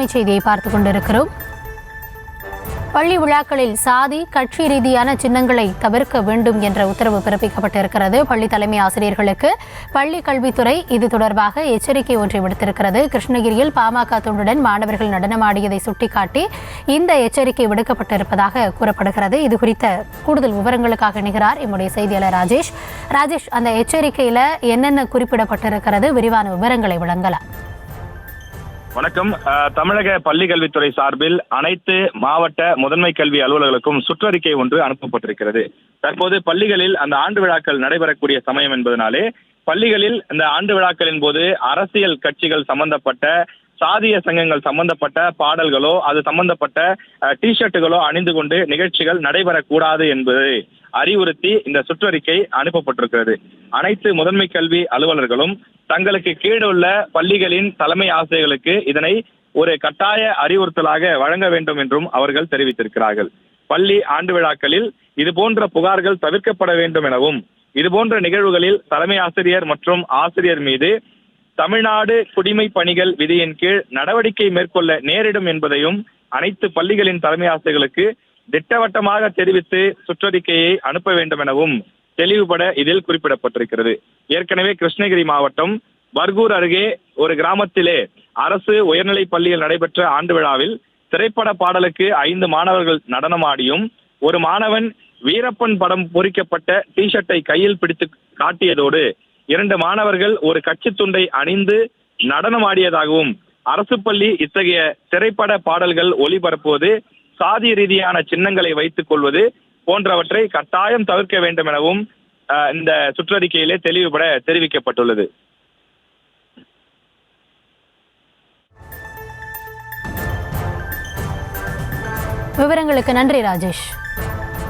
அண்மை செய்தியை பார்த்துக் கொண்டிருக்கிறோம். பள்ளி விழாக்களில் சாதி கட்சி ரீதியான சின்னங்களை தவிர்க்க வேண்டும் என்ற உத்தரவு பிறப்பிக்கப்பட்டிருக்கிறது. பள்ளி தலைமை ஆசிரியர்களுக்கு பள்ளி கல்வித்துறை இது தொடர்பாக எச்சரிக்கை ஒன்றை விடுத்திருக்கிறது. கிருஷ்ணகிரியில் பாமக தொண்டுடன் மாணவர்கள் நடனமாடியதை சுட்டிக்காட்டி இந்த எச்சரிக்கை விடுக்கப்பட்டிருப்பதாக கூறப்படுகிறது. இது குறித்த கூடுதல் விவரங்களுக்காக இணைகிறார் எம்முடைய செய்தியாளர் ராஜேஷ், அந்த எச்சரிக்கையில என்னென்ன குறிப்பிடப்பட்டிருக்கிறது, விரிவான விவரங்களை வழங்கலாம். வணக்கம். தமிழக பள்ளி கல்வித்துறை சார்பில் அனைத்து மாவட்ட முதன்மை கல்வி அலுவலர்களுக்கும் சுற்றறிக்கை ஒன்று அனுப்பப்பட்டிருக்கிறது. தற்போது பள்ளிகளில் அந்த ஆண்டு விழாக்கள் நடைபெறக்கூடிய சமயம் என்பதனாலே பள்ளிகளில் இந்த ஆண்டு விழாக்களின் போது அரசியல் கட்சிகள் சம்பந்தப்பட்ட சாதிய சங்கங்கள் சம்பந்தப்பட்ட பாடல்களோ அது சம்பந்தப்பட்ட டிஷர்ட்டுகளோ அணிந்து கொண்டு நிகழ்ச்சிகள் நடைபெறக்கூடாது என்பதை அறிவுறுத்தி இந்த சுற்றறிக்கை அனுப்பப்பட்டிருக்கிறது. அனைத்து முதன்மை கல்வி அலுவலர்களும் தங்களுக்கு கீழுள்ள பள்ளிகளின் தலைமை ஆசிரியர்களுக்கு இதனை ஒரு கட்டாய அறிவுறுத்தலாக வழங்க வேண்டும் என்றும் அவர்கள் தெரிவித்திருக்கிறார்கள். பள்ளி ஆண்டு விழாக்களில் இது போன்ற புகார்கள் தவிர்க்கப்பட வேண்டும் எனவும் இதுபோன்ற நிகழ்வுகளில் தலைமை ஆசிரியர் மற்றும் ஆசிரியர் மீது தமிழ்நாடு குடிமை பணிகள் விதியின் கீழ் நடவடிக்கை மேற்கொள்ள நேரிடும் என்பதையும் அனைத்து பள்ளிகளின் தலைமை ஆசிரியர்களுக்கு திட்டவட்டமாக தெரிவித்து சுற்றறிக்கையை அனுப்ப வேண்டும் எனவும் தெளிவுபட இதில் குறிப்பிடப்பட்டிருக்கிறது. ஏற்கனவே கிருஷ்ணகிரி மாவட்டம் பர்கூர் அருகே ஒரு கிராமத்திலே அரசு உயர்நிலை பள்ளியில் நடைபெற்ற ஆண்டு விழாவில் திரைப்பட பாடலுக்கு 5 மாணவர்கள் நடனமாடியும் ஒரு மாணவன் வீரப்பன் படம் பொறிக்கப்பட்ட டிஷர்ட்டை கையில் பிடித்து காட்டியதோடு 2 மாணவர்கள் ஒரு கட்சி துண்டை அணிந்து நடனமாடியதாகவும் அரசு பள்ளி இத்தகைய திரைப்பட பாடல்கள் ஒளிபரப்புவது சாதி ரீதியான சின்னங்களை வைத்துக் கொள்வது போன்றவற்றை கட்டாயம் தவிர்க்க வேண்டும் எனவும் இந்த சுற்றறிக்கையிலே தெளிவுபட தெரிவிக்கப்பட்டுள்ளது. விவரங்களுக்கு நன்றி ராஜேஷ்.